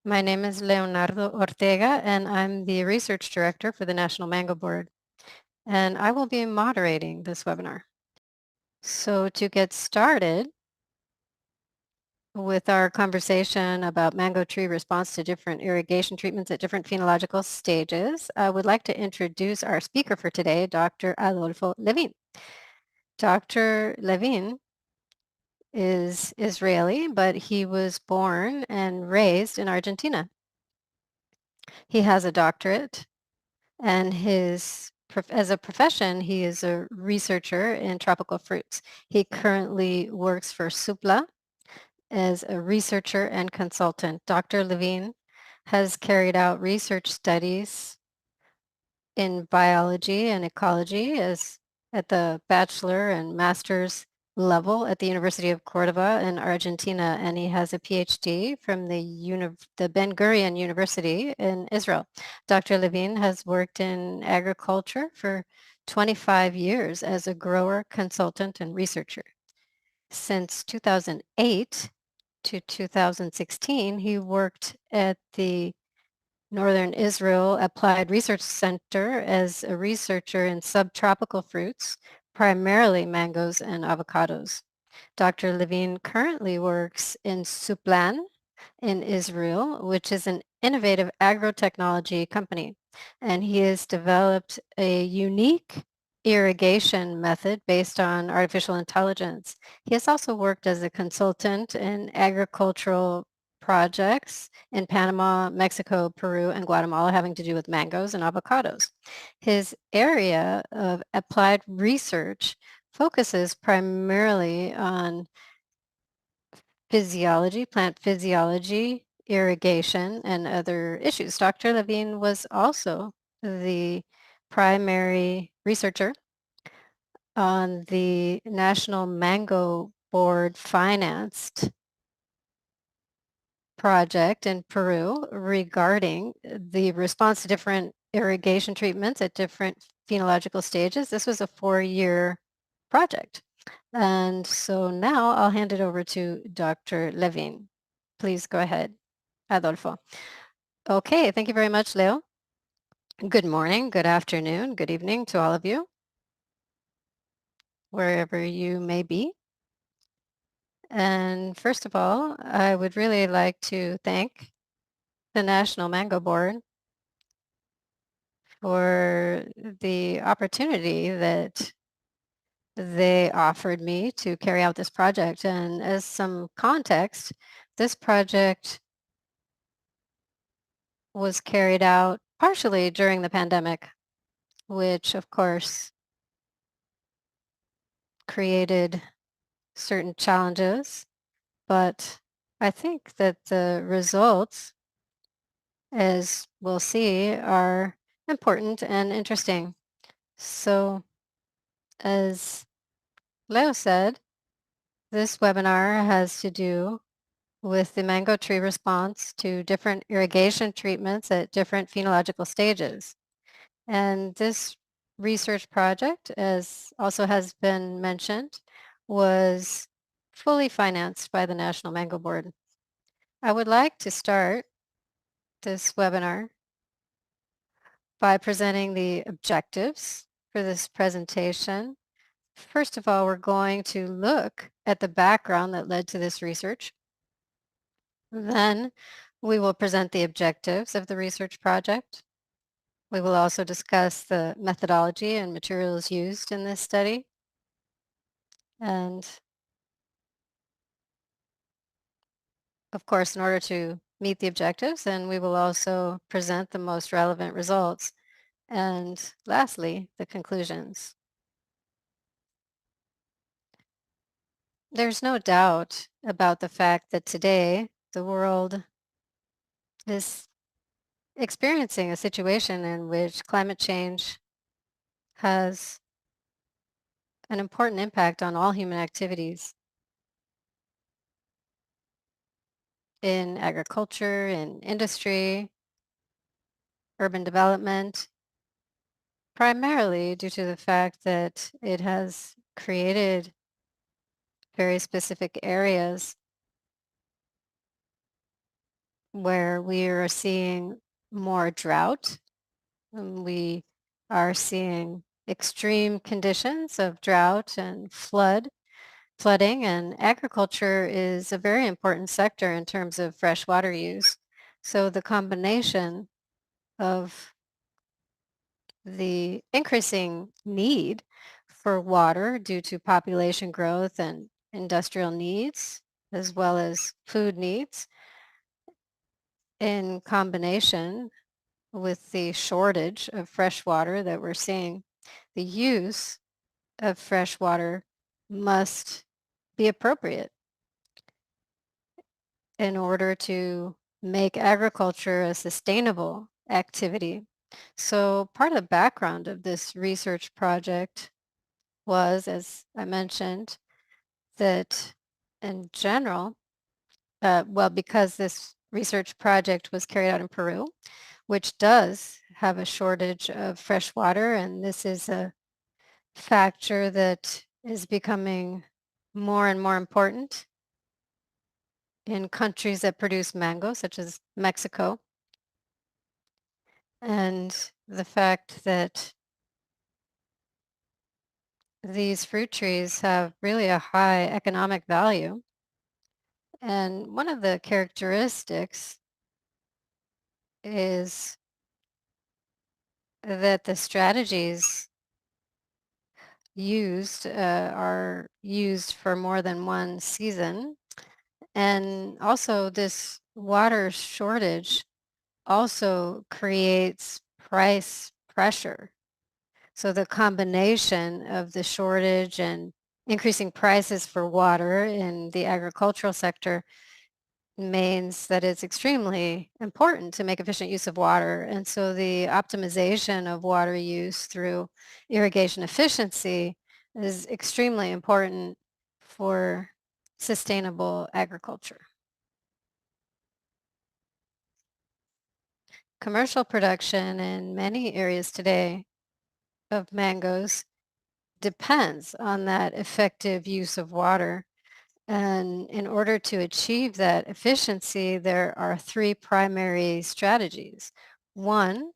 My name is Leonardo Ortega, and I'm the Research Director for the National Mango Board, and I will be moderating this webinar. So to get started with our conversation about mango tree response to different irrigation treatments at different phenological stages, I would like to introduce our speaker for today, Dr. Adolfo Levin. Dr. Levin is Israeli, but he was born and raised in Argentina. He has a doctorate, and as a profession, he is a researcher in tropical fruits. He currently works for Supla as a researcher and consultant. Dr. Levine has carried out research studies in biology and ecology as at the bachelor and master's level at the University of Cordoba in Argentina, and he has a PhD from the Ben Gurion University in Israel. Dr. Levine has worked in agriculture for 25 years as a grower, consultant, and researcher. Since 2008 to 2016, he worked at the Northern Israel Applied Research Center as a researcher in subtropical fruits, primarily mangoes and avocados. Dr. Levine currently works in Suplan in Israel, which is an innovative agrotechnology company, and he has developed a unique irrigation method based on artificial intelligence. He has also worked as a consultant in agricultural projects in Panama, Mexico, Peru, and Guatemala having to do with mangoes and avocados. His area of applied research focuses primarily on physiology, plant physiology, irrigation, and other issues. Dr. Levine was also the primary researcher on the National Mango Board financed project in Peru regarding the response to different irrigation treatments at different phenological stages. This was a 4-year project. And so now I'll hand it over to Dr. Levin. Please go ahead, Adolfo. Okay, thank you very much, Leo. Good morning, good afternoon, good evening to all of you, wherever you may be. And first of all, I would really like to thank the National Mango Board for the opportunity that they offered me to carry out this project. And as some context, this project was carried out partially during the pandemic, which of course created certain challenges, but I think that the results, as we'll see, are important and interesting. So as Leo said, this webinar has to do with the mango tree response to different irrigation treatments at different phenological stages. And this research project, as also has been mentioned, was fully financed by the National Mango Board. I would like to start this webinar by presenting the objectives for this presentation. First of all, we're going to look at the background that led to this research. Then we will present the objectives of the research project. We will also discuss the methodology and materials used in this study. And of course, in order to meet the objectives, then we will also present the most relevant results. And lastly, the conclusions. There's no doubt about the fact that today the world is experiencing a situation in which climate change has an important impact on all human activities in agriculture, in industry, urban development, primarily due to the fact that it has created very specific areas where we are seeing more drought. We are seeing extreme conditions of drought and flooding, and agriculture is a very important sector in terms of fresh water use. So the combination of the increasing need for water due to population growth and industrial needs, as well as food needs, in combination with the shortage of fresh water that we're seeing, the use of fresh water must be appropriate in order to make agriculture a sustainable activity. So part of the background of this research project was, as I mentioned, that in general, well, because this research project was carried out in Peru, which does have a shortage of fresh water, and this is a factor that is becoming more and more important in countries that produce mango, such as Mexico, and the fact that these fruit trees have really a high economic value. And one of the characteristics is that the strategies used are used for more than one season. And also this water shortage also creates price pressure. So the combination of the shortage and increasing prices for water in the agricultural sector means that it's extremely important to make efficient use of water. And so the optimization of water use through irrigation efficiency is extremely important for sustainable agriculture. Commercial production in many areas today of mangoes depends on that effective use of water. And in order to achieve that efficiency, there are three primary strategies. One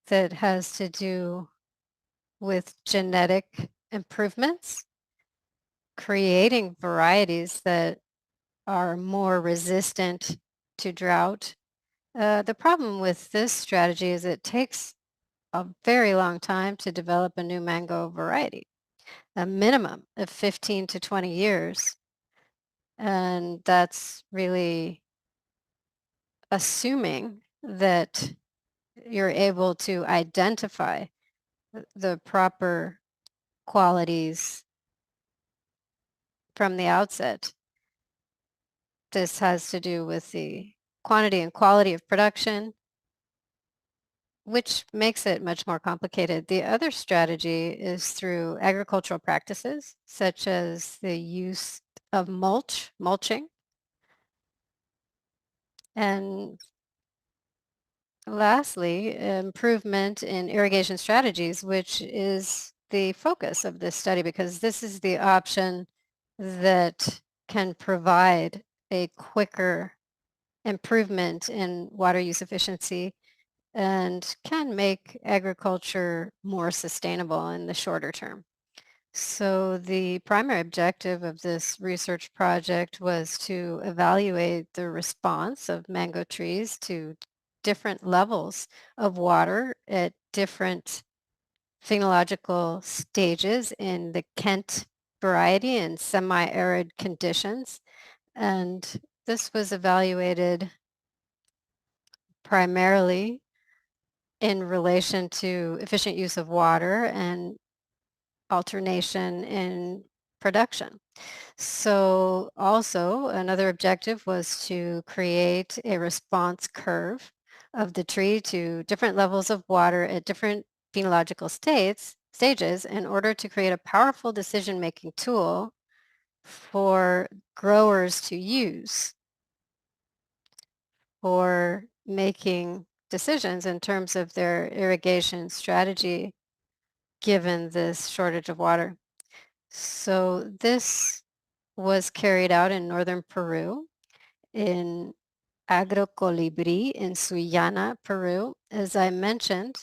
that has to do with genetic improvements, creating varieties that are more resistant to drought. The problem with this strategy is it takes a very long time to develop a new mango variety, a minimum of 15 to 20 years. And that's really assuming that you're able to identify the proper qualities from the outset. This has to do with the quantity and quality of production, which makes it much more complicated. The other strategy is through agricultural practices, such as the use of mulching, and lastly, improvement in irrigation strategies, which is the focus of this study, because this is the option that can provide a quicker improvement in water use efficiency and can make agriculture more sustainable in the shorter term. So the primary objective of this research project was to evaluate the response of mango trees to different levels of water at different phenological stages in the Kent variety in semi-arid conditions. And this was evaluated primarily in relation to efficient use of water and alternation in production. So also another objective was to create a response curve of the tree to different levels of water at different phenological stages in order to create a powerful decision-making tool for growers to use for making decisions in terms of their irrigation strategy given this shortage of water. So this was carried out in northern Peru in agrocolibri in Sullana, Peru. As I mentioned,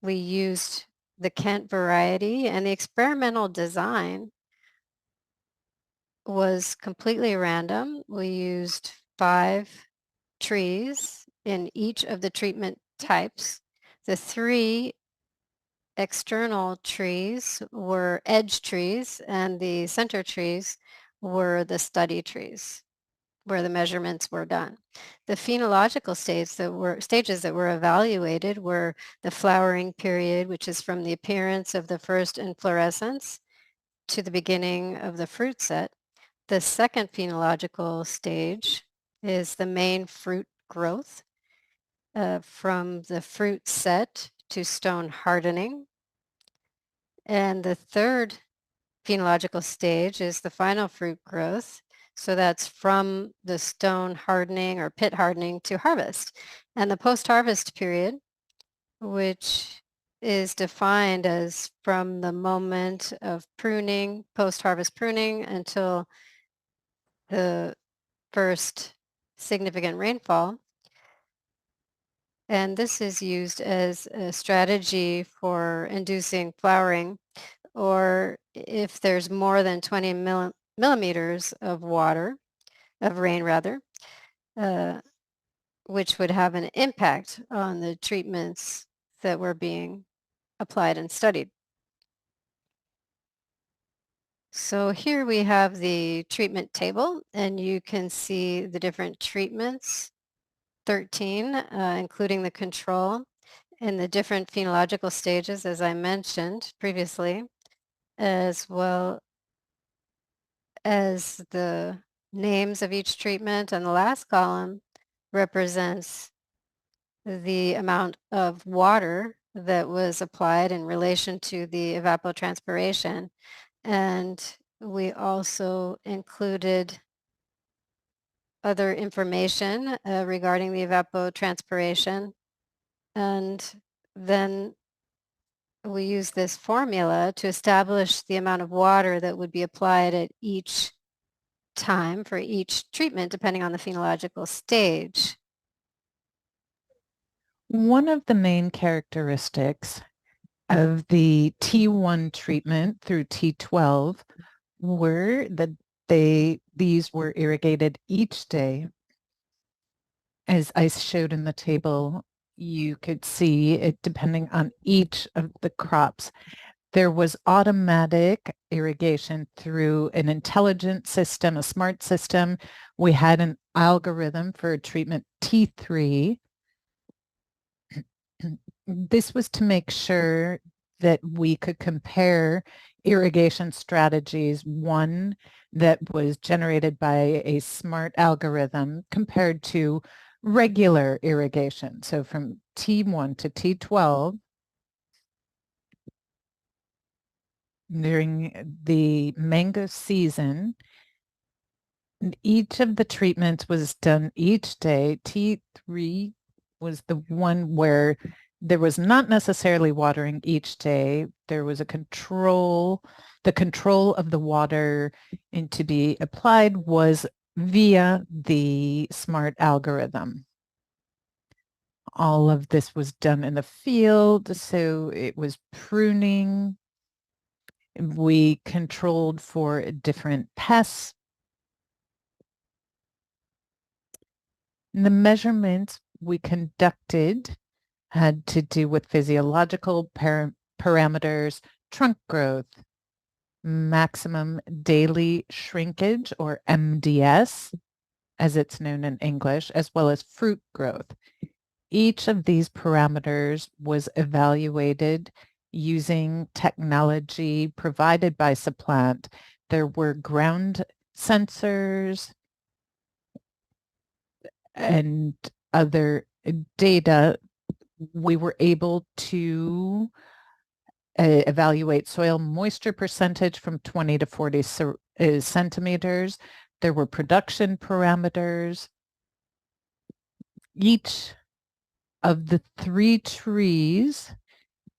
we used the Kent variety, and the experimental design was completely random. We used 5 trees in each of the treatment types. The 3 external trees were edge trees, and the center trees were the study trees where the measurements were done. The phenological stages that were evaluated were the flowering period, which is from the appearance of the first inflorescence to the beginning of the fruit set. The second phenological stage is the main fruit growth, from the fruit set to stone hardening. And the third phenological stage is the final fruit growth. So that's from the stone hardening or pit hardening to harvest. And the post-harvest period, which is defined as from the moment of pruning, post-harvest pruning, until the first significant rainfall. And this is used as a strategy for inducing flowering, or if there's more than 20 millimeters of rain rather, uh, which would have an impact on the treatments that were being applied and studied. So here we have the treatment table, and you can see the different treatments, 13, including the control, and the different phenological stages, as I mentioned previously, as well as the names of each treatment. And the last column represents the amount of water that was applied in relation to the evapotranspiration. And we also included other information regarding the evapotranspiration. And then we use this formula to establish the amount of water that would be applied at each time for each treatment, depending on the phenological stage. One of the main characteristics of the T1 treatment through T12 were that these were irrigated each day. As I showed in the table, you could see it depending on each of the crops. There was automatic irrigation through an intelligent system, a smart system. We had an algorithm for treatment T3. This was to make sure that we could compare irrigation strategies, one that was generated by a smart algorithm compared to regular irrigation. So from T1 to T12, during the mango season, each of the treatments was done each day. T3 was the one where there was not necessarily watering each day. There was a control. The control of the water to be applied was via the smart algorithm. All of this was done in the field, so it was pruning. We controlled for different pests. And the measurements we conducted had to do with physiological parameters, trunk growth, maximum daily shrinkage, or MDS, as it's known in English, as well as fruit growth. Each of these parameters was evaluated using technology provided by Supplant. There were ground sensors and other data. We were able to evaluate soil moisture percentage from 20 to 40 centimeters. There were production parameters. Each of the 3 trees,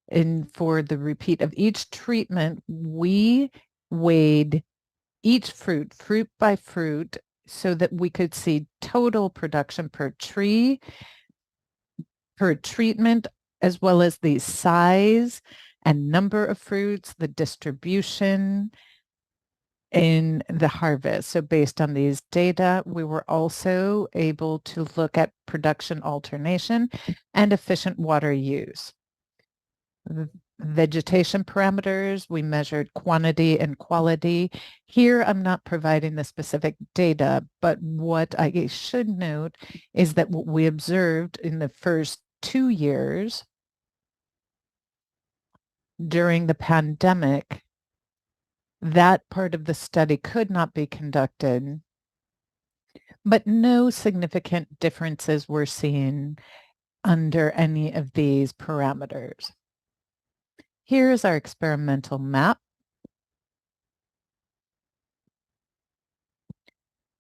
and for the repeat of each treatment, we weighed each fruit by fruit, so that we could see total production per tree, per treatment, as well as the size and number of fruits, the distribution in the harvest. So based on these data, we were also able to look at production alternation and efficient water use. Vegetation parameters, we measured quantity and quality. Here, I'm not providing the specific data, but what I should note is that what we observed in the first 2 years during the pandemic, that part of the study could not be conducted, but no significant differences were seen under any of these parameters. Here's our experimental map.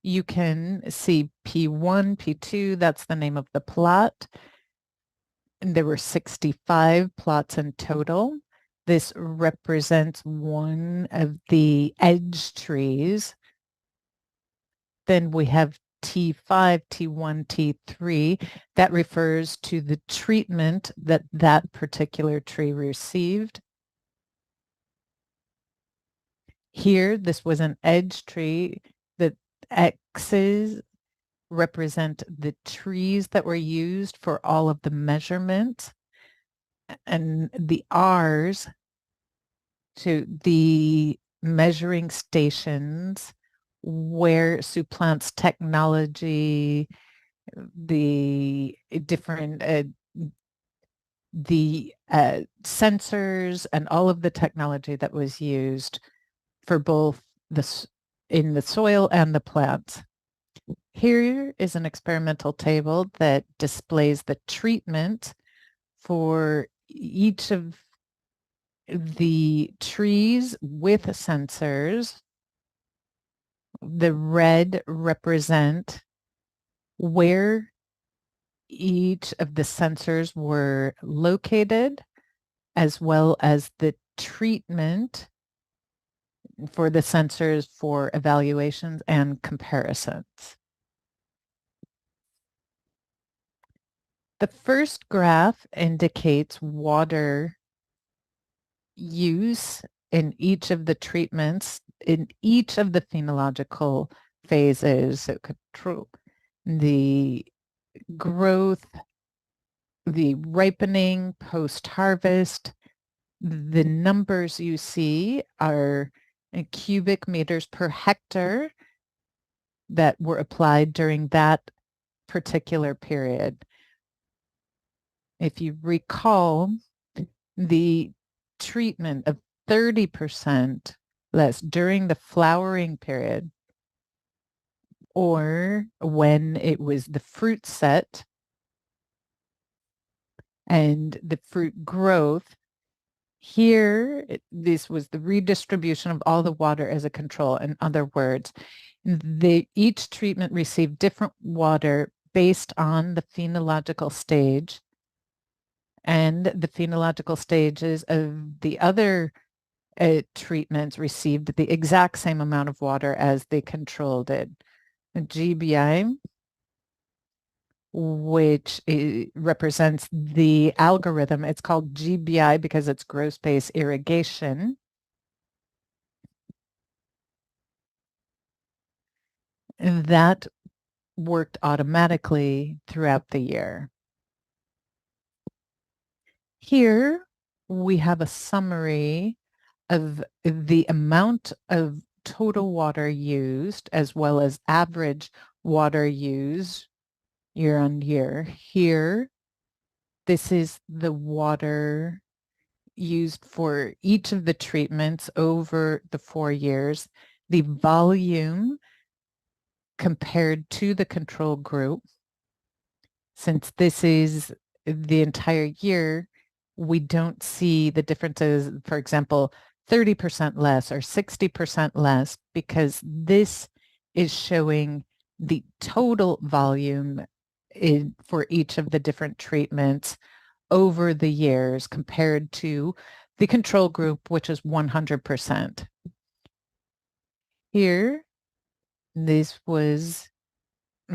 You can see P1, P2, that's the name of the plot. And there were 65 plots in total. This represents one of the edge trees. Then we have T5, T1, T3. That refers to the treatment that that particular tree received. Here, this was an edge tree. The X's represent the trees that were used for all of the measurements, and the R's to the measuring stations where Supplant's technology, the different sensors and all of the technology that was used for both in the soil and the plants. Here is an experimental table that displays the treatment for each of the trees with sensors. The red represent where each of the sensors were located, as well as the treatment for the sensors for evaluations and comparisons. The first graph indicates water use in each of the treatments, in each of the phenological phases. So control the growth, the ripening, post-harvest. The numbers you see are in cubic meters per hectare that were applied during that particular period. If you recall, the treatment of 30% less during the flowering period, or when it was the fruit set and the fruit growth, here, this was the redistribution of all the water as a control. In other words, each treatment received different water based on the phenological stage, and the phenological stages of the other treatments received the exact same amount of water as the control did. GBI, which represents the algorithm. It's called GBI because it's gross base irrigation. And that worked automatically throughout the year. Here we have a summary of the amount of total water used as well as average water used year on year. Here, this is the water used for each of the treatments over the 4 years, the volume compared to the control group. Since this is the entire year, we don't see the differences, for example, 30% less or 60% less, because this is showing the total volume for each of the different treatments over the years compared to the control group, which is 100%. Here, This was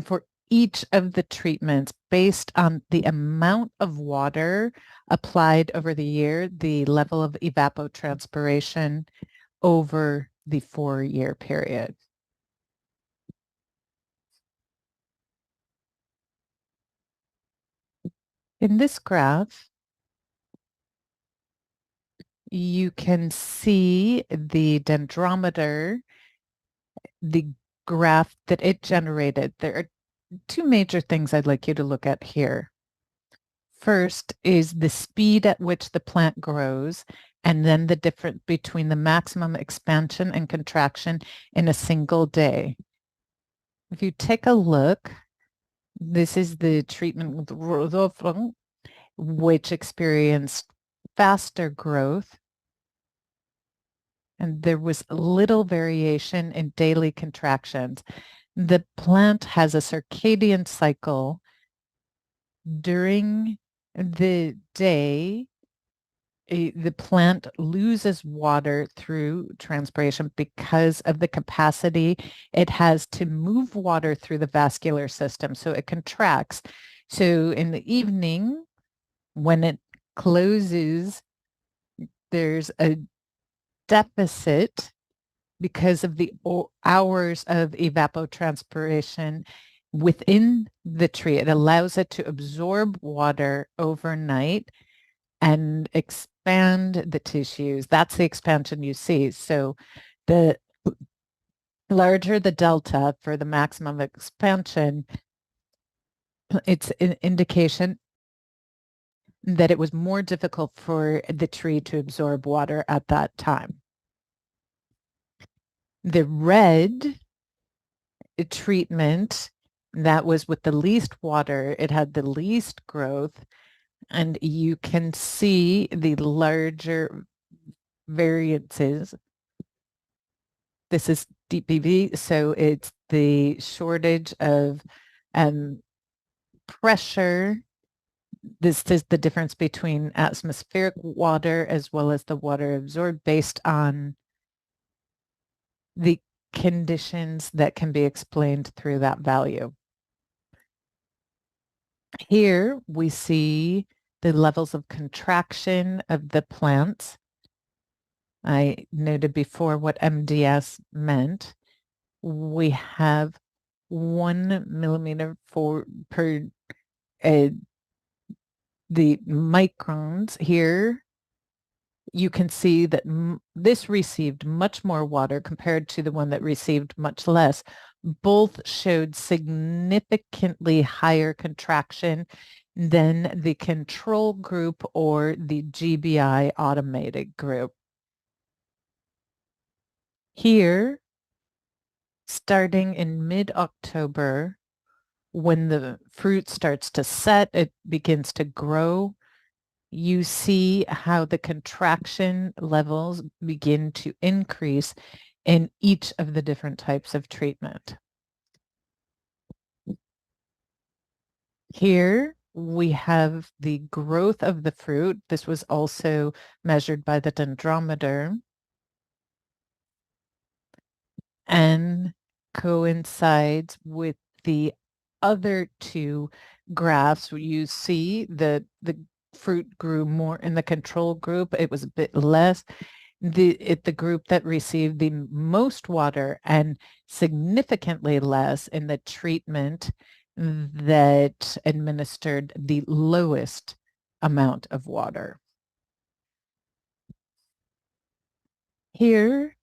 for each of the treatments based on the amount of water applied over the year, the level of evapotranspiration over the 4-year period. In this graph, you can see the dendrometer, the graph that it generated. There are two major things I'd like you to look at here. First is the speed at which the plant grows, and then the difference between the maximum expansion and contraction in a single day. If you take a look, this is the treatment with Rodolfo, which experienced faster growth, and there was little variation in daily contractions. The plant has a circadian cycle. During the day, the plant loses water through transpiration because of the capacity it has to move water through the vascular system. So it contracts. So in the evening, when it closes, there's a deficit because of the hours of evapotranspiration within the tree. It allows it to absorb water overnight and expand the tissues. That's the expansion you see. So the larger the delta for the maximum expansion, it's an indication that it was more difficult for the tree to absorb water at that time. The red treatment, that was with the least water, it had the least growth, and you can see the larger variances. This is DPV, so it's the shortage of pressure. This is the difference between atmospheric water as well as the water absorbed based on the conditions that can be explained through that value. Here we see the levels of contraction of the plants. I noted before what MDS meant. We have 1 millimeter per the microns here. You can see that this received much more water compared to the one that received much less. Both showed significantly higher contraction than the control group or the GBI automated group. Here, starting in mid-October, when the fruit starts to set, it begins to grow. You see how the contraction levels begin to increase in each of the different types of treatment. Here we have the growth of the fruit. This was also measured by the dendrometer and coincides with the other two graphs. You see the fruit grew more in the control group. It was a bit less. The group that received the most water and significantly less in the treatment that administered the lowest amount of water. Here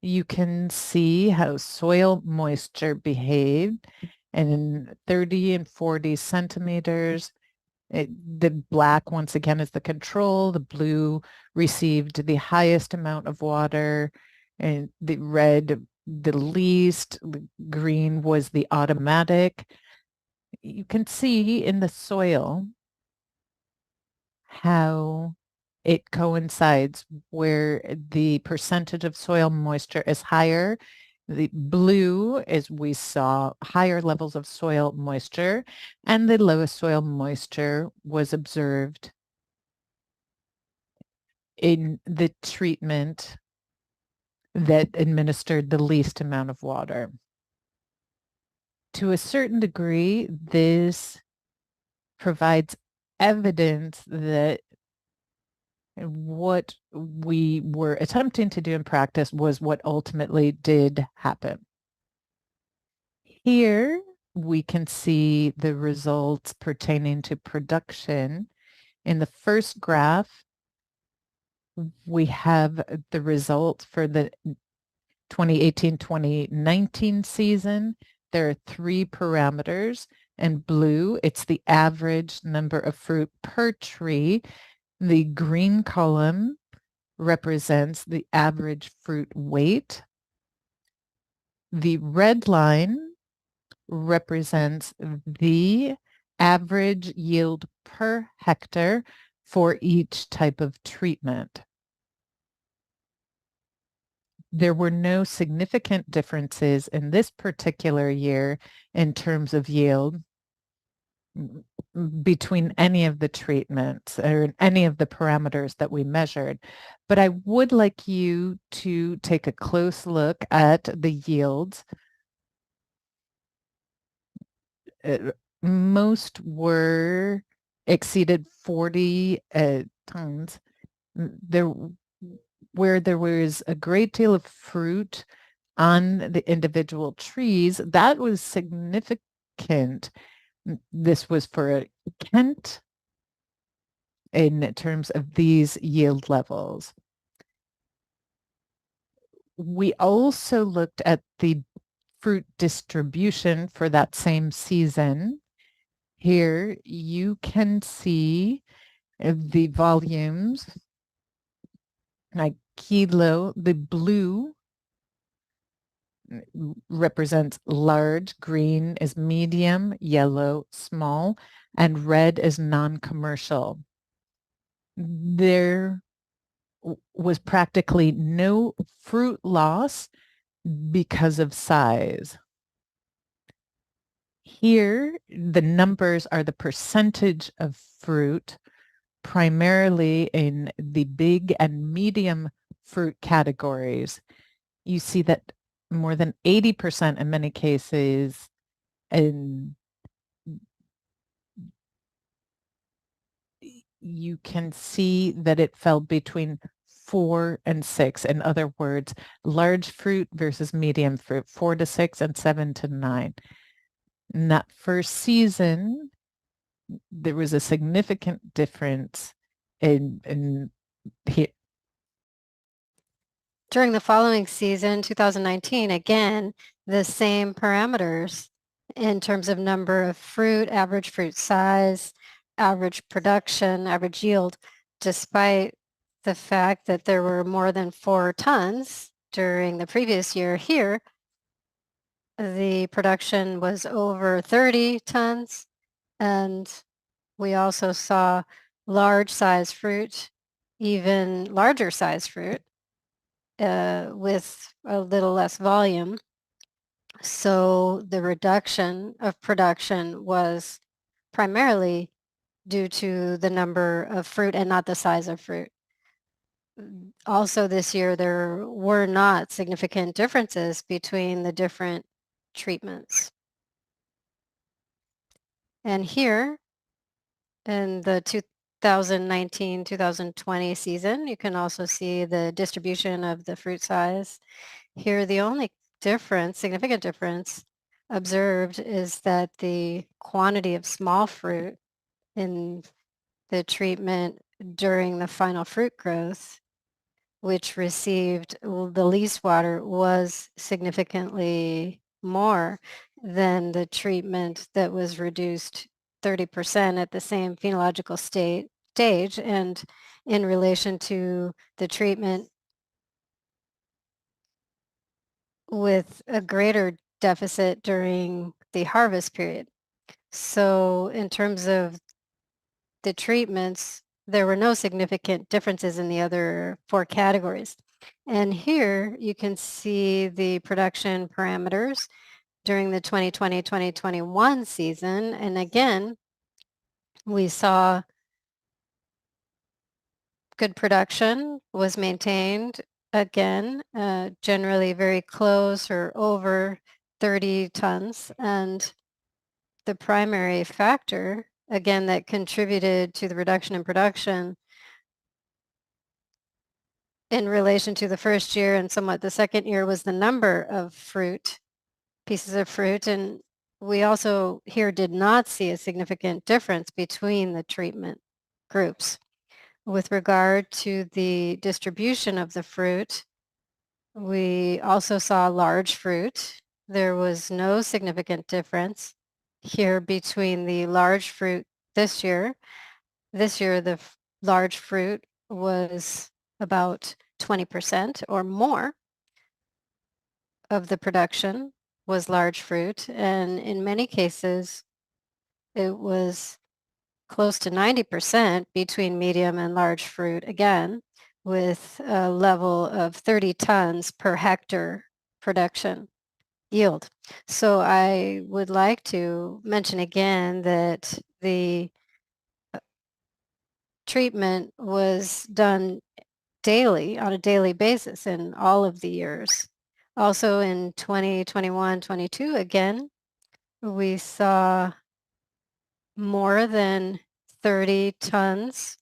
you can see how soil moisture behaved, and in 30 and 40 centimeters, the black, once again, is the control. The blue received the highest amount of water, and the red, the least. The green was the automatic. You can see in the soil how it coincides where the percentage of soil moisture is higher. The blue is we saw higher levels of soil moisture, and the lowest soil moisture was observed in the treatment that administered the least amount of water. To a certain degree, this provides evidence that what we were attempting to do in practice was what ultimately did happen. Here we can see the results pertaining to production. In the first graph, we have the results for the 2018-2019 season. There are 3 parameters. In blue, it's the average number of fruit per tree. The green column represents the average fruit weight. The red line represents the average yield per hectare for each type of treatment. There were no significant differences in this particular year in terms of yield between any of the treatments or any of the parameters that we measured. But I would like you to take a close look at the yields. Most were exceeded 40 tons. There, where there was a great deal of fruit on the individual trees, that was significant. This was for Kent in terms of these yield levels. We also looked at the fruit distribution for that same season. Here you can see the volumes, like kilo. The blue represents large, green is medium, yellow, small, and red is non-commercial. There was practically no fruit loss because of size. Here, the numbers are the percentage of fruit, primarily in the big and medium fruit categories. You see that more than 80% in many cases, and you can see that it fell between 4 and 6. In other words, large fruit versus medium fruit, 4 to 6 and 7 to 9. In that first season, there was a significant difference in here. During the following season, 2019, again, the same parameters in terms of number of fruit, average fruit size, average production, average yield, despite the fact that there were more than 4 tons during the previous year. Here, the production was over 30 tons, and we also saw large size fruit, even larger size fruit, with a little less volume. So the reduction of production was primarily due to the number of fruit and not the size of fruit. Also this year, there were not significant differences between the different treatments. And here in the 2019-2020 season, you can also see the distribution of the fruit size. Here, the only difference, significant difference observed is that the quantity of small fruit in the treatment during the final fruit growth, which received the least water, was significantly more than the treatment that was reduced 30% at the same phenological stage, and in relation to the treatment with a greater deficit during the harvest period. So in terms of the treatments, there were no significant differences in the other 4 categories. And here you can see the production parameters during the 2020-2021 season. And again, we saw good production was maintained, again, generally very close or over 30 tons. And the primary factor, again, that contributed to the reduction in production in relation to the first year and somewhat the second year was the number of pieces of fruit. And we also here did not see a significant difference between the treatment groups. With regard to the distribution of the fruit, we also saw large fruit. There was no significant difference here between the large fruit this year. This year, the large fruit was about 20% or more of the production was large fruit. And in many cases, it was close to 90% between medium and large fruit, again, with a level of 30 tons per hectare production yield. So I would like to mention again that the treatment was done daily, on a daily basis in all of the years. Also in 2021, 22, again, we saw more than 30 tons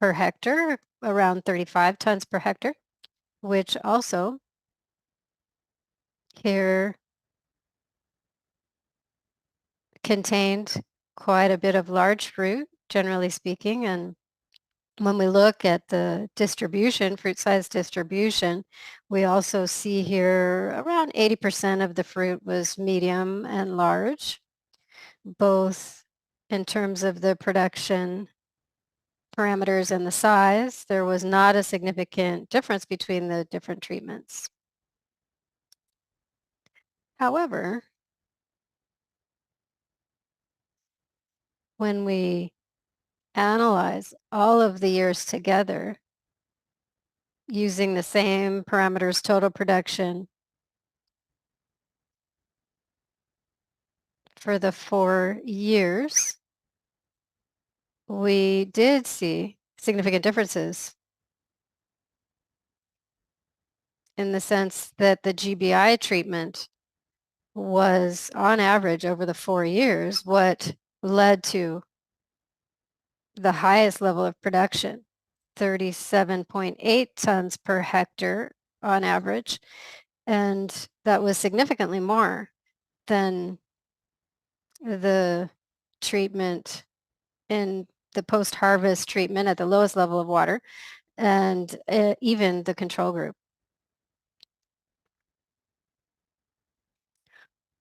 per hectare, around 35 tons per hectare, which also here contained quite a bit of large fruit, generally speaking. And when we look at the distribution, fruit size distribution, we also see here around 80% of the fruit was medium and large, both in terms of the production parameters and the size. There was not a significant difference between the different treatments. However, when we analyze all of the years together using the same parameters, total production, for the 4 years, we did see significant differences in the sense that the GBI treatment was on average over the 4 years what led to the highest level of production, 37.8 tons per hectare on average. And that was significantly more than the treatment in the post-harvest treatment at the lowest level of water and even the control group.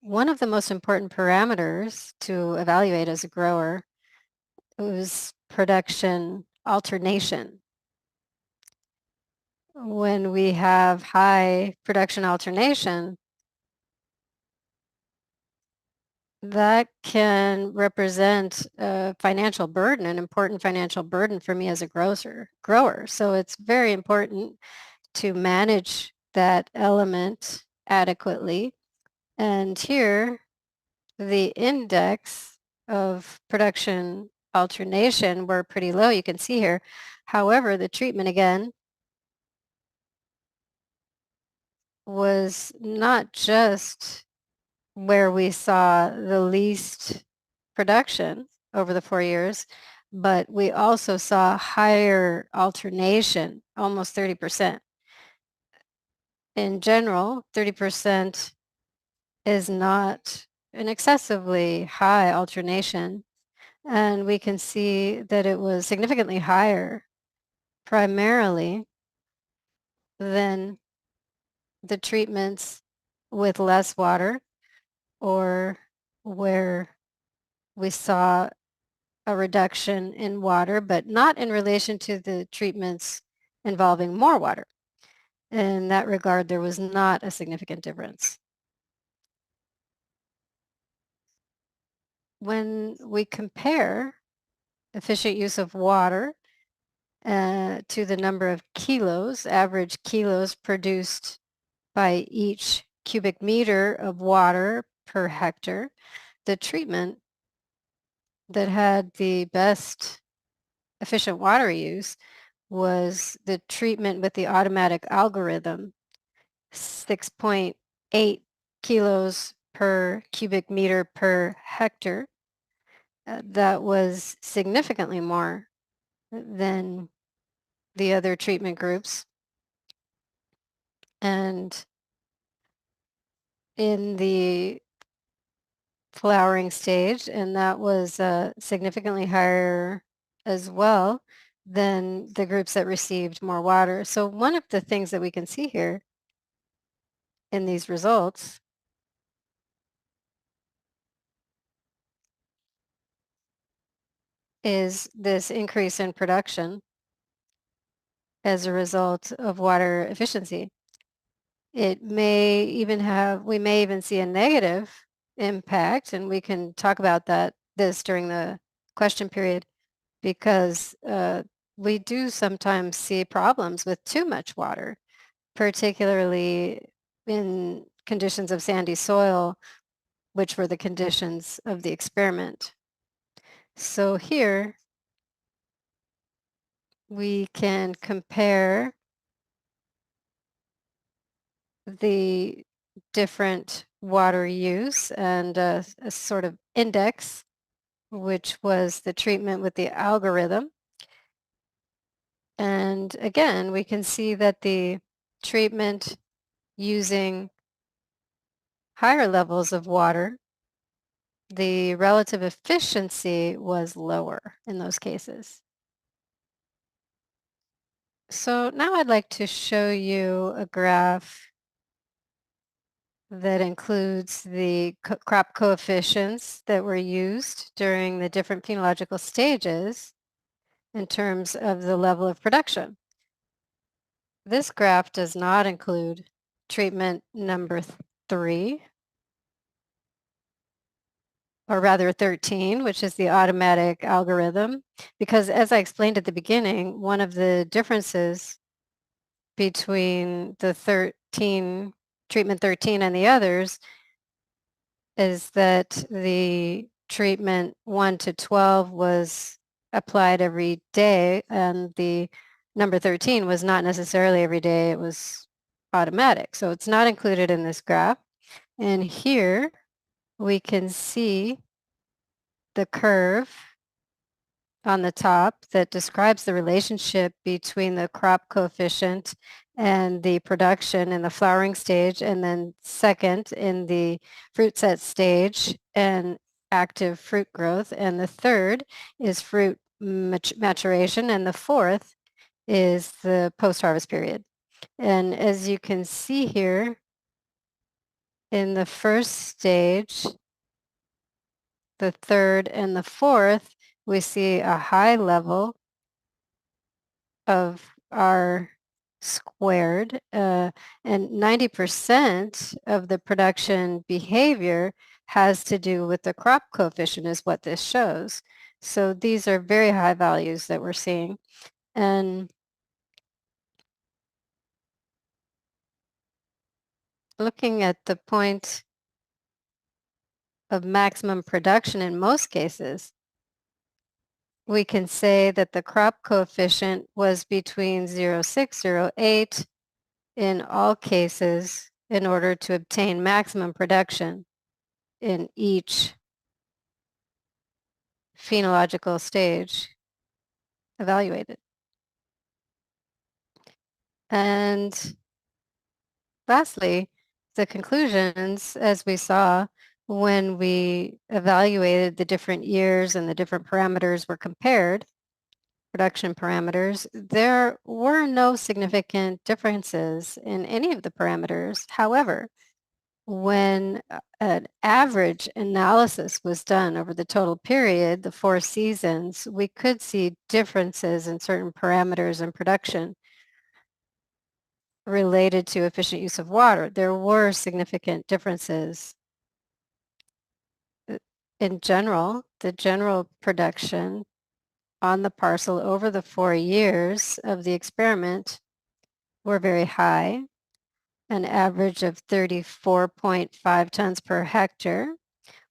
One of the most important parameters to evaluate as a grower was production alternation. When we have high production alternation, that can represent a financial burden, an important financial burden for me as a grower. So it's very important to manage that element adequately. And here, the index of production alternation were pretty low, you can see here. However, the treatment again was not just where we saw the least production over the 4 years, but we also saw higher alternation, almost 30%. In general, 30% is not an excessively high alternation, and we can see that it was significantly higher primarily than the treatments with less water or where we saw a reduction in water, but not in relation to the treatments involving more water. In that regard, there was not a significant difference. When we compare efficient use of water to the number of kilos, average kilos produced by each cubic meter of water per hectare, the treatment that had the best efficient water use was the treatment with the automatic algorithm, 6.8 kilos per cubic meter per hectare. That was significantly more than the other treatment groups. And in the flowering stage, and that was significantly higher as well than the groups that received more water. So one of the things that we can see here in these results is this increase in production as a result of water efficiency. It may even have, we may even see a negative impact, and we can talk about this during the question period, because we do sometimes see problems with too much water, particularly in conditions of sandy soil, which were the conditions of the experiment. So here we can compare the different water use and a sort of index, which was the treatment with the algorithm. And again, we can see that the treatment using higher levels of water, the relative efficiency was lower in those cases. So now I'd like to show you a graph that includes the crop coefficients that were used during the different phenological stages in terms of the level of production. This graph does not include treatment number 3, or rather 13, which is the automatic algorithm, because as I explained at the beginning, one of the differences between the treatment 13 and the others is that the treatment 1 to 12 was applied every day, and the number 13 was not necessarily every day, it was automatic. So it's not included in this graph. And here we can see the curve on the top that describes the relationship between the crop coefficient and the production in the flowering stage, and then second in the fruit set stage and active fruit growth, and the third is fruit maturation, and the fourth is the post-harvest period. And as you can see here, in the first stage, the third and the fourth, we see a high level of R squared, and 90% of the production behavior has to do with the crop coefficient is what this shows. So these are very high values that we're seeing. And looking at the point of maximum production in most cases, we can say that the crop coefficient was between 0.6, 0.8 in all cases in order to obtain maximum production in each phenological stage evaluated. And lastly, the conclusions, as we saw when we evaluated the different years and the different parameters were compared, production parameters, there were no significant differences in any of the parameters. However, when an average analysis was done over the total period, the 4 seasons, we could see differences in certain parameters in production related to efficient use of water. There were significant differences. In general, the general production on the parcel over the 4 years of the experiment were very high, an average of 34.5 tons per hectare,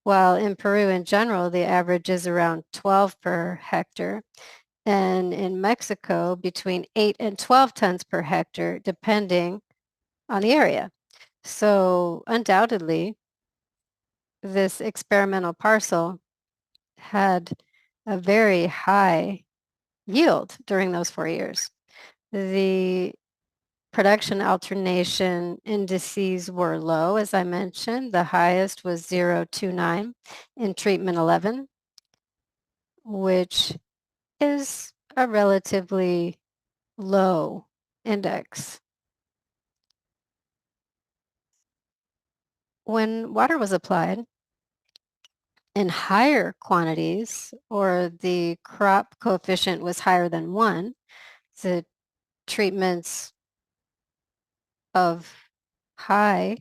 while in Peru in general, the average is around 12 per hectare, and in Mexico, between 8 and 12 tons per hectare, depending on the area. So undoubtedly, this experimental parcel had a very high yield during those 4 years. The production alternation indices were low, as I mentioned. The highest was 0.29 in treatment 11, which is a relatively low index. When water was applied in higher quantities, or the crop coefficient was higher than 1, the treatments of high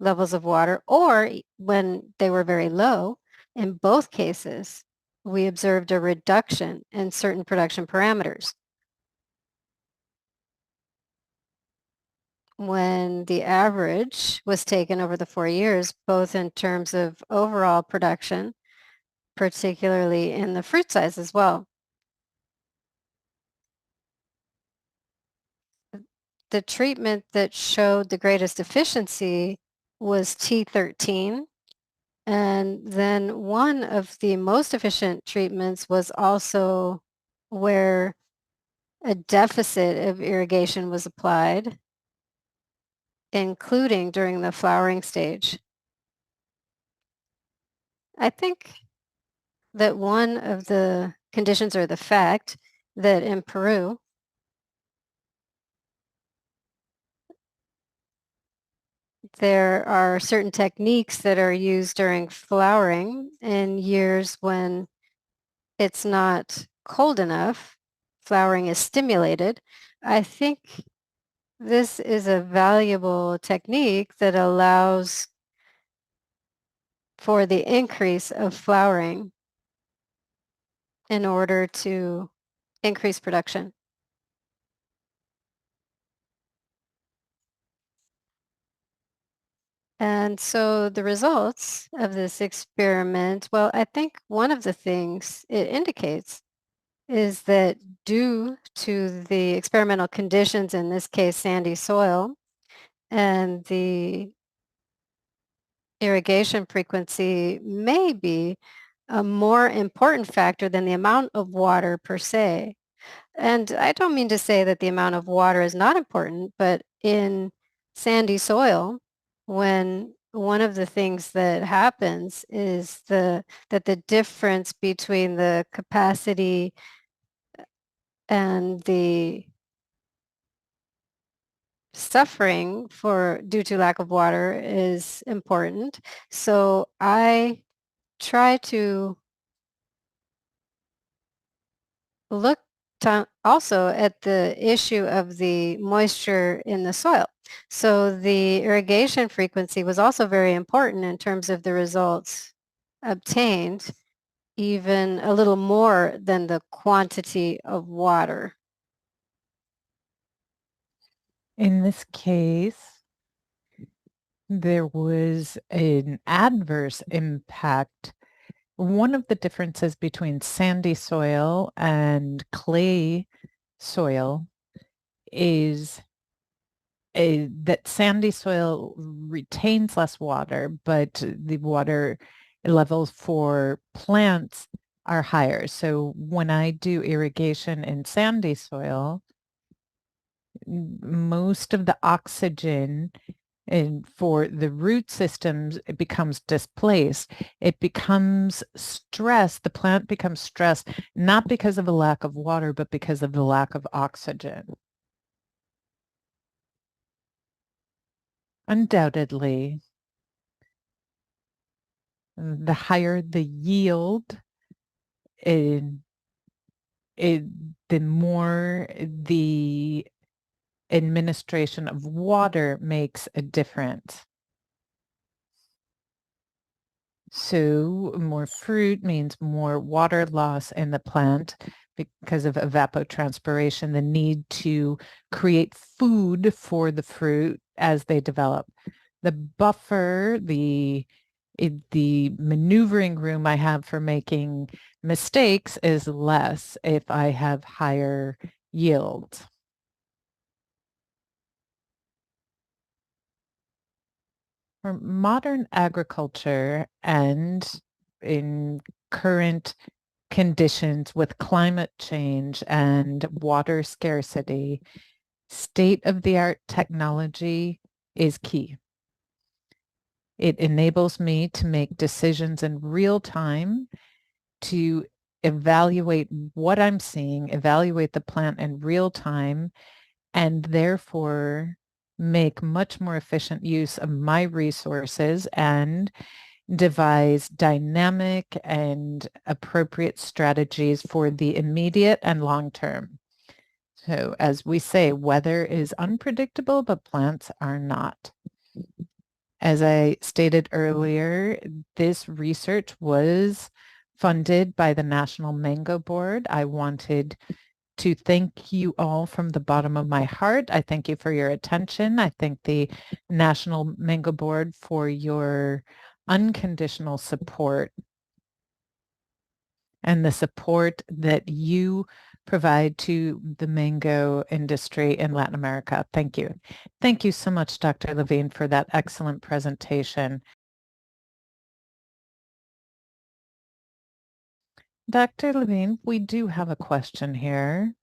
levels of water, or when they were very low, in both cases, we observed a reduction in certain production parameters. When the average was taken over the 4 years, both in terms of overall production, particularly in the fruit size as well. The treatment that showed the greatest efficiency was T13. And then one of the most efficient treatments was also where a deficit of irrigation was applied, including during the flowering stage. I think that one of the conditions, or the fact, that in Peru, there are certain techniques that are used during flowering in years when it's not cold enough, flowering is stimulated. I think this is a valuable technique that allows for the increase of flowering in order to increase production. And so the results of this experiment, well, I think one of the things it indicates is that due to the experimental conditions, in this case sandy soil, and the irrigation frequency may be a more important factor than the amount of water per se. And I don't mean to say that the amount of water is not important, but in sandy soil, when one of the things that happens is that the difference between the capacity and the suffering due to lack of water is important. So I try to look also at the issue of the moisture in the soil. So the irrigation frequency was also very important in terms of the results obtained, even a little more than the quantity of water. In this case, there was an adverse impact. One of the differences between sandy soil and clay soil is that sandy soil retains less water, but the water levels for plants are higher. So when I do irrigation in sandy soil, most of the oxygen and for the root systems, it becomes displaced. It becomes stressed. The plant becomes stressed, not because of a lack of water, but because of the lack of oxygen. Undoubtedly, the higher the yield, it, it, the more the administration of water makes a difference. So more fruit means more water loss in the plant because of evapotranspiration, the need to create food for the fruit as they develop. The buffer, the maneuvering room I have for making mistakes is less if I have higher yields. for modern agriculture and in current conditions with climate change and water scarcity, state-of-the-art technology is key. It enables me to make decisions in real time, to evaluate what I'm seeing, evaluate the plant in real time, and therefore make much more efficient use of my resources and devise dynamic and appropriate strategies for the immediate and long term. So as we say, weather is unpredictable, but plants are not. As I stated earlier, this research was funded by the National Mango Board. I wanted to thank you all from the bottom of my heart. I thank you for your attention. I thank the National Mango Board for your unconditional support and the support that you provide to the mango industry in Latin America. Thank you. Thank you so much, Dr. Levin, for that excellent presentation. Dr. Levin, we do have a question here.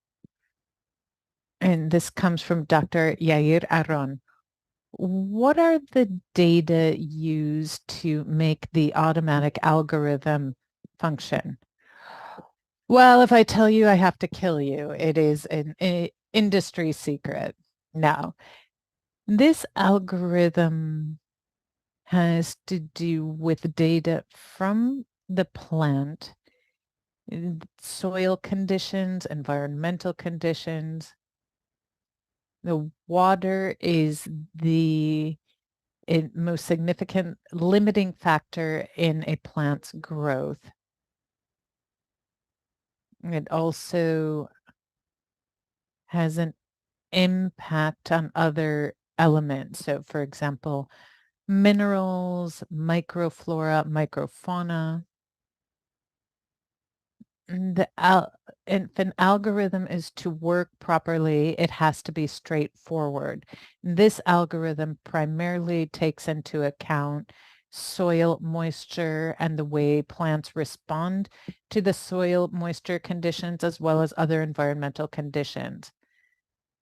And this comes from Dr. Yair Aron. What are the data used to make the automatic algorithm function? Well, if I tell you, I have to kill you. It is an industry secret. Now, this algorithm has to do with data from the plant, soil conditions, environmental conditions. The water is the most significant limiting factor in a plant's growth. It also has an impact on other elements. So for example, minerals, microflora, microfauna. If an algorithm is to work properly, it has to be straightforward. This algorithm primarily takes into account soil moisture and the way plants respond to the soil moisture conditions as well as other environmental conditions.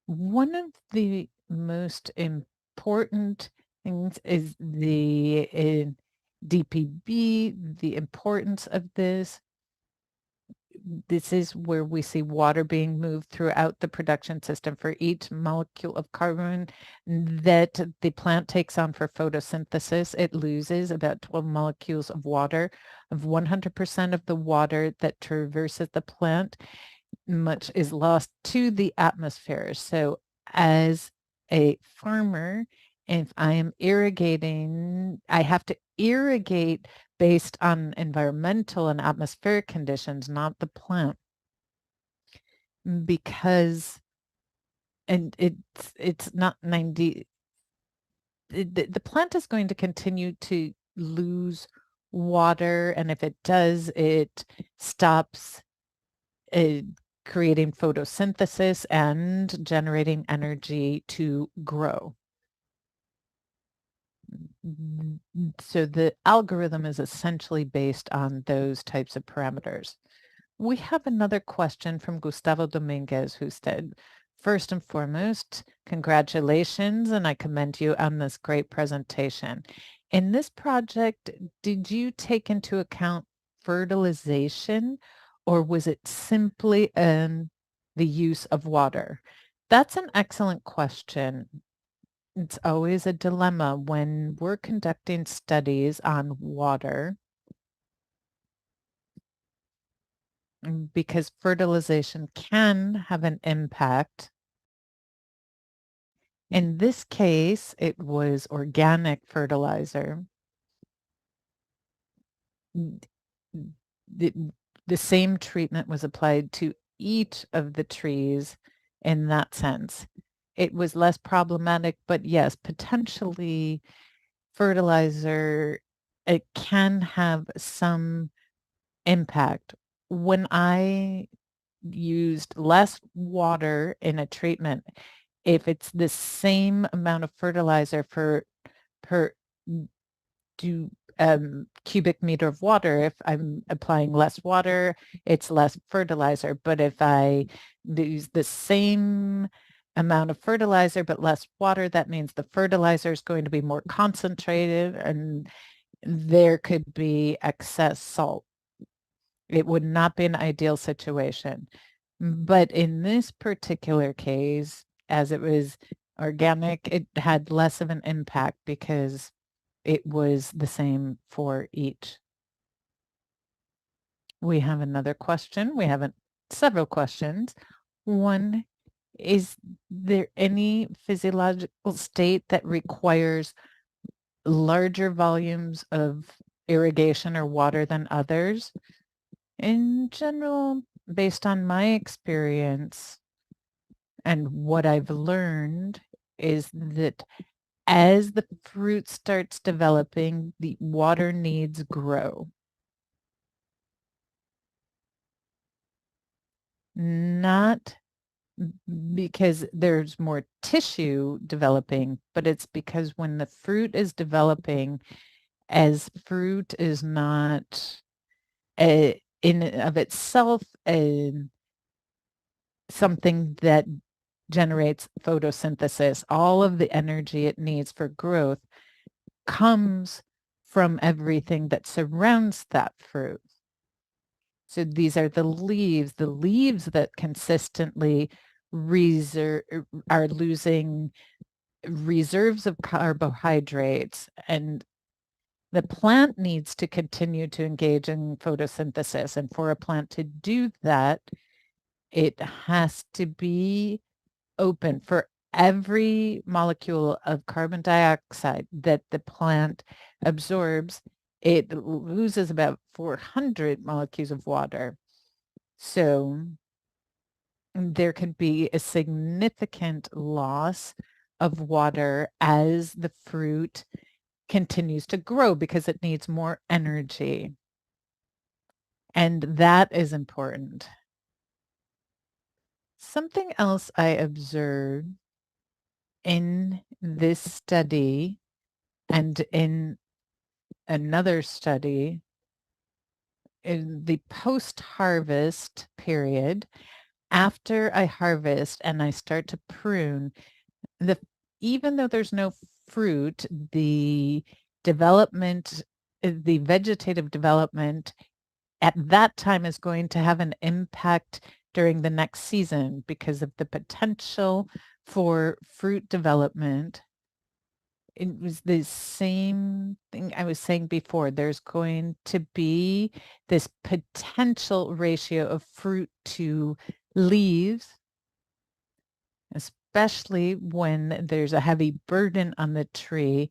One of the most important things is the DPB, the importance of this. This is where we see water being moved throughout the production system for each molecule of carbon that the plant takes on for photosynthesis. It loses about 12 molecules of water. Of 100% of the water that traverses the plant, much is lost to the atmosphere. So as a farmer, if I am irrigating, I have to irrigate based on environmental and atmospheric conditions, not the plant. Because, and it's not 90, the plant is going to continue to lose water. And if it does, it stops creating photosynthesis and generating energy to grow. So the algorithm is essentially based on those types of parameters. We have another question from Gustavo Dominguez, who said, first and foremost, congratulations, and I commend you on this great presentation. In this project, did you take into account fertilization, or was it simply the use of water? That's an excellent question. It's always a dilemma when we're conducting studies on water because fertilization can have an impact. In this case, it was organic fertilizer. The same treatment was applied to each of the trees in that sense. It was less problematic, but yes, potentially fertilizer, it can have some impact. When I used less water in a treatment, if it's the same amount of fertilizer per do cubic meter of water. If I'm applying less water, it's less fertilizer. But if I use the same amount of fertilizer but less water, that means the fertilizer is going to be more concentrated and there could be excess salt. It would not be an ideal situation. But in this particular case, as it was organic, it had less of an impact because it was the same for each. We have another question. We have several questions. One, is there any physiological state that requires larger volumes of irrigation or water than others? In general, based on my experience and what I've learned, is that as the fruit starts developing, the water needs grow. Not because there's more tissue developing, but it's because when the fruit is developing, as fruit is not in and of itself something that generates photosynthesis, all of the energy it needs for growth comes from everything that surrounds that fruit. So these are the leaves that consistently are losing reserves of carbohydrates, and the plant needs to continue to engage in photosynthesis. And for a plant to do that, it has to be open for every molecule of carbon dioxide that the plant absorbs. It loses about 400 molecules of water. So there could be a significant loss of water as the fruit continues to grow because it needs more energy. And that is important. Something else I observed in this study and in another study in the post-harvest period, after I harvest and I start to prune, even though there's no fruit, the vegetative development at that time is going to have an impact during the next season because of the potential for fruit development. It was the same thing I was saying before. There's going to be this potential ratio of fruit to leaves, especially when there's a heavy burden on the tree.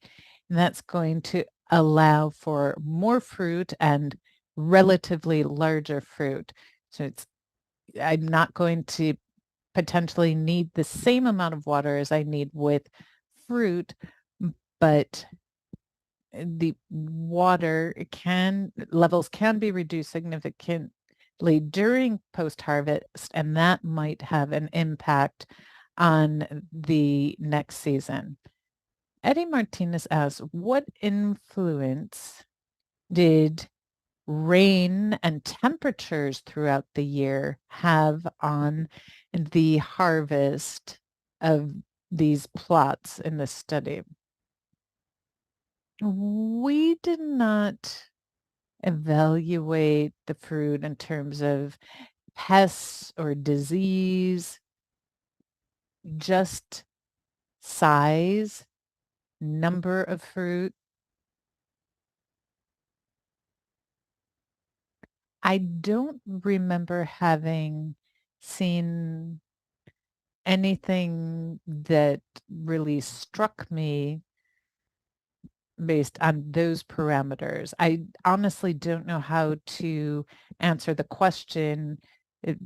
And that's going to allow for more fruit and relatively larger fruit. So I'm not going to potentially need the same amount of water as I need with fruit, but the water levels can be reduced significantly during post-harvest, and that might have an impact on the next season. Eddie Martinez asks, what influence did rain and temperatures throughout the year have on the harvest of these plots in this study? We did not evaluate the fruit in terms of pests or disease, just size, number of fruit. I don't remember having seen anything that really struck me based on those parameters. I honestly don't know how to answer the question. It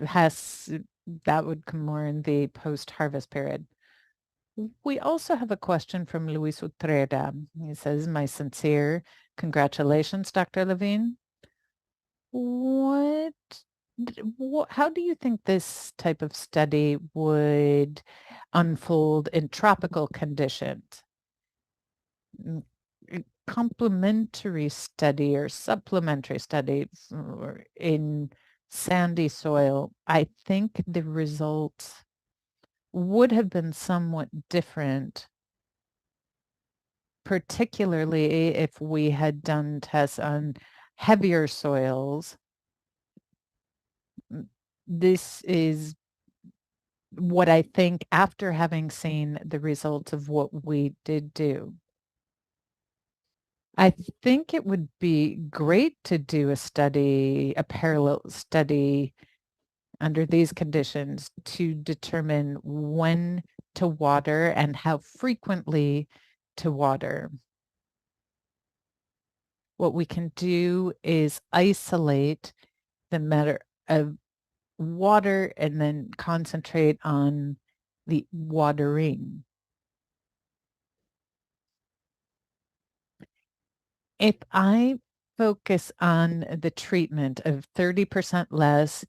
has that would come more in the post-harvest period. We also have a question from Luis Utrera. He says, my sincere congratulations, Dr. Levin. How do you think this type of study would unfold in tropical conditions? complementary study or supplementary study in sandy soil, I think the results would have been somewhat different, particularly if we had done tests on heavier soils. This is what I think after having seen the results of what we did do. I think it would be great to do a study, a parallel study under these conditions to determine when to water and how frequently to water. What we can do is isolate the matter of water and then concentrate on the watering. If I focus on the treatment of 30% less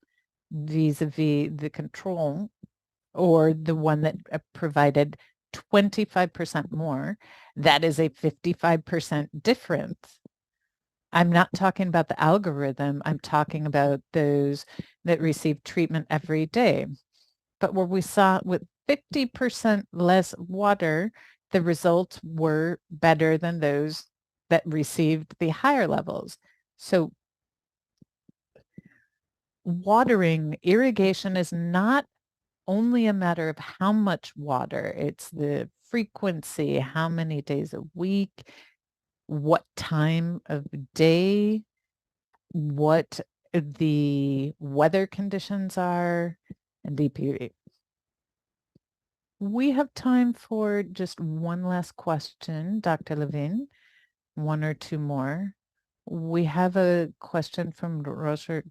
vis-a-vis the control, or the one that provided 25% more, that is a 55% difference. I'm not talking about the algorithm. I'm talking about those that receive treatment every day. But where we saw with 50% less water, the results were better than those that received the higher levels. So watering, irrigation is not only a matter of how much water, it's the frequency, how many days a week, what time of day, what the weather conditions are, and DPV. We have time for just one last question, Dr. Levin, one or two more. We have a question from Roger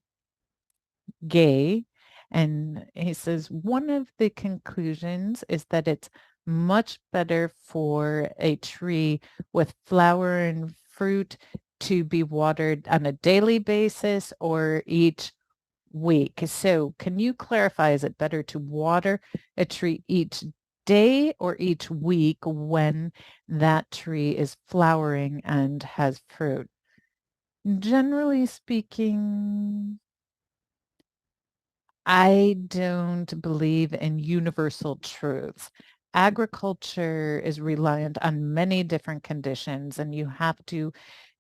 Gay, and he says, one of the conclusions is that it's much better for a tree with flower and fruit to be watered on a daily basis or each week. So can you clarify, is it better to water a tree each day or each week when that tree is flowering and has fruit? Generally speaking, I don't believe in universal truths. Agriculture is reliant on many different conditions, and you have to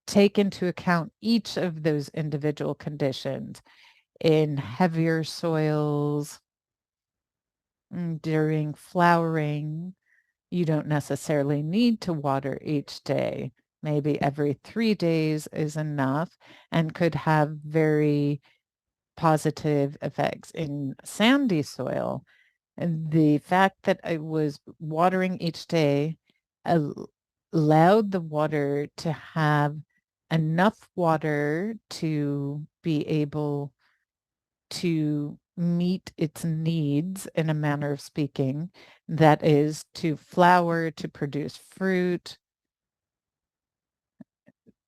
take into account each of those individual conditions. In heavier soils, during flowering, you don't necessarily need to water each day. Maybe every 3 days is enough and could have very positive effects. In sandy soil, and the fact that I was watering each day allowed the water to have enough water to be able to meet its needs in a manner of speaking, that is to flower, to produce fruit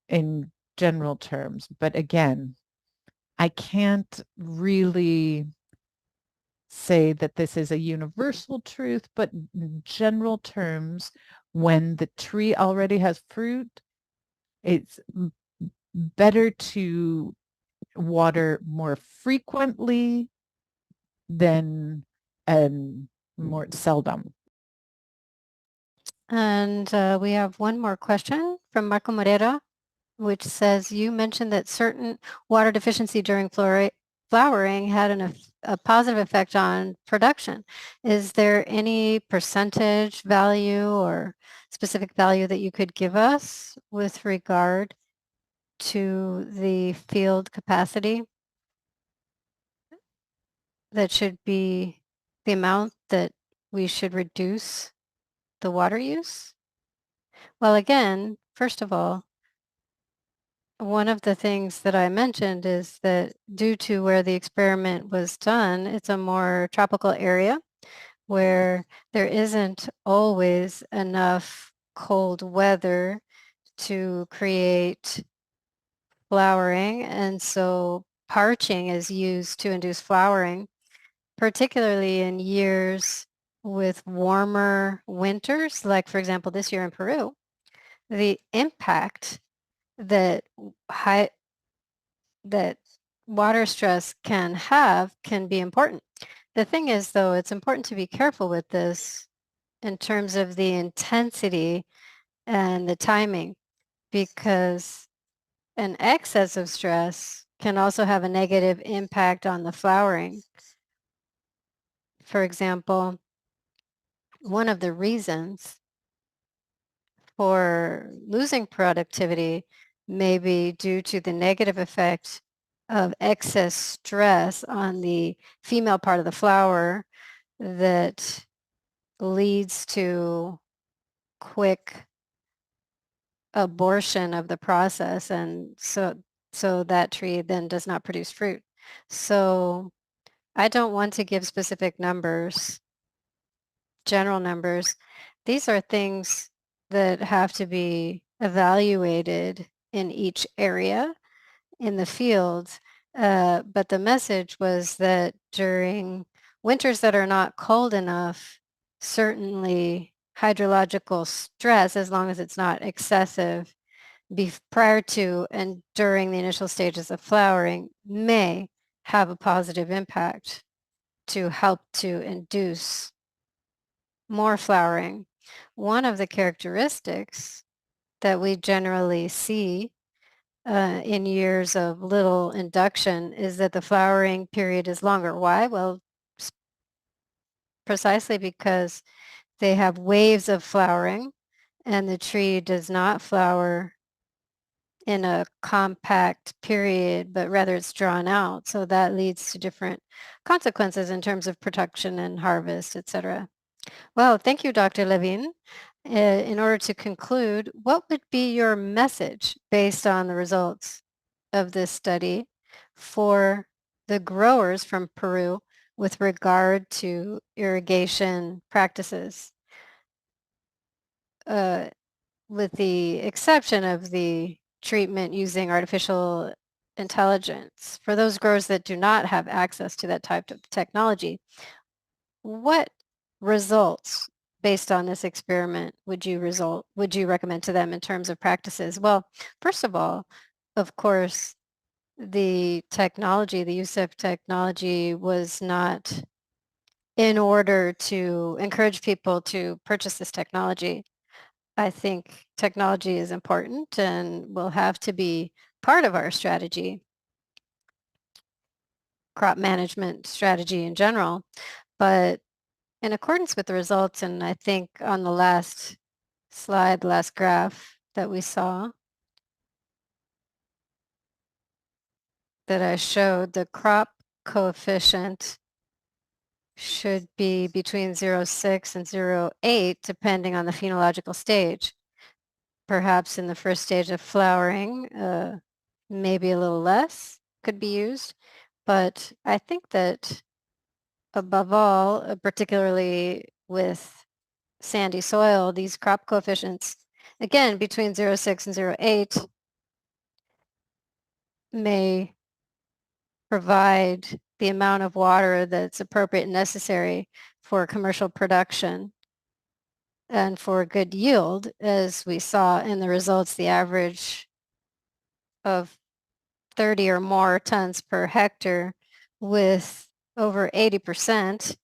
in general terms. But again, I can't really say that this is a universal truth, but in general terms, when the tree already has fruit, it's better to water more frequently than more seldom. And we have one more question from Marco Moreira, which says, you mentioned that certain water deficiency during flowering had a positive effect on production. Is there any percentage value or specific value that you could give us with regard to the field capacity that should be the amount that we should reduce the water use? Well, again, first of all, one of the things that I mentioned is that due to where the experiment was done, it's a more tropical area where there isn't always enough cold weather to create flowering. And so parching is used to induce flowering, particularly in years with warmer winters, like for example, this year in Peru. the impact that that water stress can have can be important. The thing is, though, it's important to be careful with this in terms of the intensity and the timing, because an excess of stress can also have a negative impact on the flowering. For example, one of the reasons for losing productivity may be due to the negative effect of excess stress on the female part of the flower that leads to quick abortion of the process, and so that tree then does not produce fruit. So I don't want to give specific numbers, general numbers. These are things that have to be evaluated in each area in the field. But the message was that during winters that are not cold enough, certainly hydrological stress, as long as it's not excessive, prior to and during the initial stages of flowering, may have a positive impact to help to induce more flowering. One of the characteristics that we generally see in years of little induction is that the flowering period is longer. Why? Well, precisely because they have waves of flowering and the tree does not flower in a compact period, but rather it's drawn out. So that leads to different consequences in terms of production and harvest, etc. Well, thank you, Dr. Levin. In order to conclude, what would be your message based on the results of this study for the growers from Peru with regard to irrigation practices, with the exception of the treatment using artificial intelligence? For those growers that do not have access to that type of technology, what results based on this experiment would you recommend to them in terms of practices? Well, first of all, of course, the use of technology was not in order to encourage people to purchase this technology. I think technology is important and will have to be part of our strategy, crop management strategy in general. But in accordance with the results, and I think on the last slide, last graph that we saw, that I showed, the crop coefficient should be between 0.6 and 0.8, depending on the phenological stage. Perhaps in the first stage of flowering, maybe a little less could be used. But I think that above all, particularly with sandy soil, these crop coefficients, again, between 0.6 and 0.8, may provide the amount of water that's appropriate and necessary for commercial production and for good yield, as we saw in the results, the average of 30 or more tons per hectare with over 80%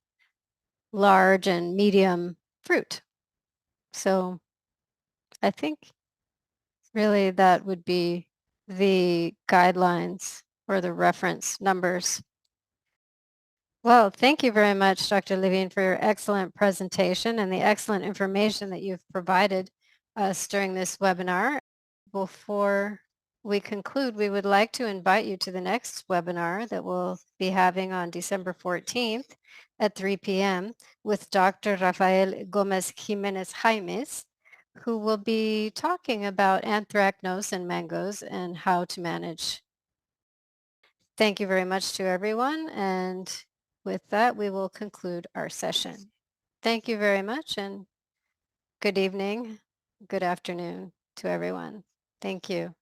large and medium fruit. So I think really that would be the guidelines or the reference numbers. Well, thank you very much, Dr. Levin, for your excellent presentation and the excellent information that you've provided us during this webinar. Before we conclude, we would like to invite you to the next webinar that we'll be having on December 14th at 3 p.m. with Dr. Rafael Gomez Jimenez Jaimes, who will be talking about anthracnose in mangoes and how to manage. Thank you very much to everyone, and with that, we will conclude our session. Thank you very much, and good evening, good afternoon to everyone. Thank you.